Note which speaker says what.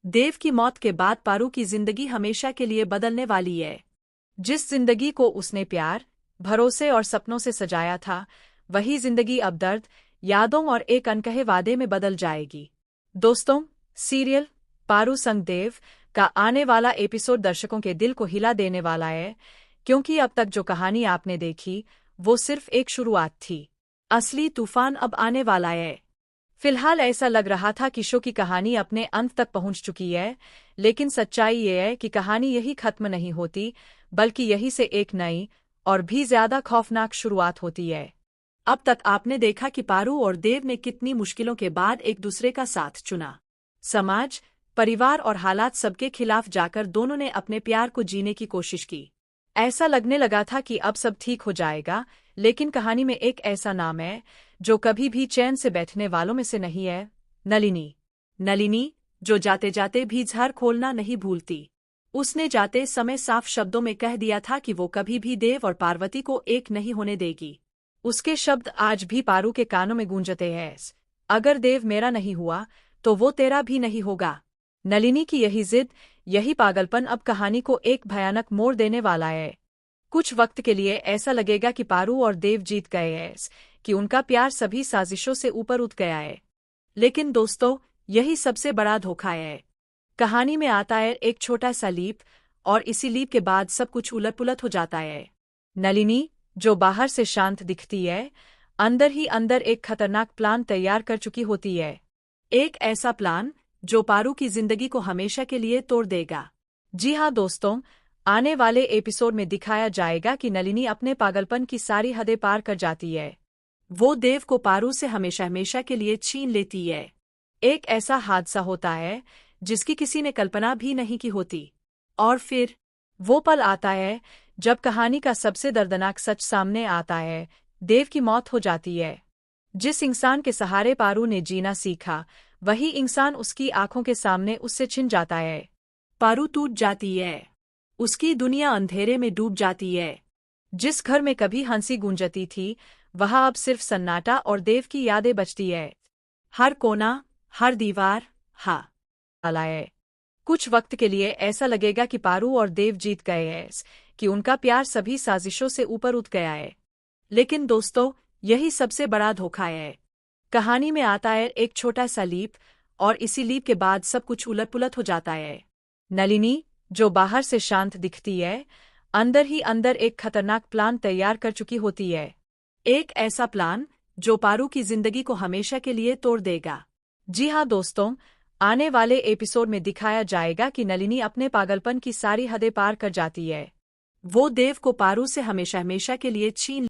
Speaker 1: देव की मौत के बाद पारू की जिंदगी हमेशा के लिए बदलने वाली है। जिस जिंदगी को उसने प्यार, भरोसे और सपनों से सजाया था, वही जिंदगी अब दर्द, यादों और एक अनकहे वादे में बदल जाएगी। दोस्तों, सीरियल पारू संग देव का आने वाला एपिसोड दर्शकों के दिल को हिला देने वाला है, क्योंकि अब तक जो कहानी आपने देखी, वो सिर्फ एक शुरुआत थी। असली तूफान अब आने वाला है। फिलहाल ऐसा लग रहा था कि शो की कहानी अपने अंत तक पहुंच चुकी है, लेकिन सच्चाई ये है कि कहानी यही खत्म नहीं होती, बल्कि यही से एक नई और भी ज्यादा खौफनाक शुरुआत होती है। अब तक आपने देखा कि पारू और देव ने कितनी मुश्किलों के बाद एक दूसरे का साथ चुना। समाज, परिवार और हालात सबके खिलाफ जाकर दोनों ने अपने प्यार को जीने की कोशिश की। ऐसा लगने लगा था कि अब सब ठीक हो जाएगा, लेकिन कहानी में एक ऐसा नाम है जो कभी भी चैन से बैठने वालों में से नहीं है, नलिनी। नलिनी, जो जाते जाते भी झार खोलना नहीं भूलती। उसने जाते समय साफ शब्दों में कह दिया था कि वो कभी भी देव और पार्वती को एक नहीं होने देगी। उसके शब्द आज भी पारू के कानों में गूंजते हैं। अगर देव मेरा नहीं हुआ, तो वो तेरा भी नहीं होगा। नलिनी की यही जिद, यही पागलपन अब कहानी को एक भयानक मोड़ देने वाला है। कुछ वक्त के लिए ऐसा लगेगा कि पारू और देव जीत गए हैं, कि उनका प्यार सभी साजिशों से ऊपर उठ गया है। लेकिन दोस्तों, यही सबसे बड़ा धोखा है। कहानी में आता है एक छोटा सा लीप, और इसी लीप के बाद सब कुछ उलट-पुलट हो जाता है। नलिनी, जो बाहर से शांत दिखती है, अंदर ही अंदर एक खतरनाक प्लान तैयार कर चुकी होती है। एक ऐसा प्लान जो पारू की जिंदगी को हमेशा के लिए तोड़ देगा। जी हाँ दोस्तों, आने वाले एपिसोड में दिखाया जाएगा कि नलिनी अपने पागलपन की सारी हदें पार कर जाती है। वो देव को पारू से हमेशा हमेशा के लिए छीन लेती है। एक ऐसा हादसा होता है जिसकी किसी ने कल्पना भी नहीं की होती। और फिर वो पल आता है जब कहानी का सबसे दर्दनाक सच सामने आता है। देव की मौत हो जाती है। जिस इंसान के सहारे पारू ने जीना सीखा, वही इंसान उसकी आंखों के सामने उससे छिन जाता है। पारू टूट जाती है। उसकी दुनिया अंधेरे में डूब जाती है। जिस घर में कभी हंसी गूंजती थी, वहां अब सिर्फ सन्नाटा और देव की यादें बचती है। हर कोना, हर दीवार आला है। कुछ वक्त के लिए ऐसा लगेगा कि पारू और देव जीत गए हैं, कि उनका प्यार सभी साजिशों से ऊपर उठ गया है। लेकिन दोस्तों, यही सबसे बड़ा धोखा है। कहानी में आता है एक छोटा सा लीप, और इसी लीप के बाद सब कुछ उलट-पुलट हो जाता है। नलिनी, जो बाहर से शांत दिखती है, अंदर ही अंदर एक खतरनाक प्लान तैयार कर चुकी होती है। एक ऐसा प्लान जो पारू की जिंदगी को हमेशा के लिए तोड़ देगा। जी हाँ दोस्तों, आने वाले एपिसोड में दिखाया जाएगा कि नलिनी अपने पागलपन की सारी हदें पार कर जाती है। वो देव को पारू से हमेशा हमेशा के लिए छीन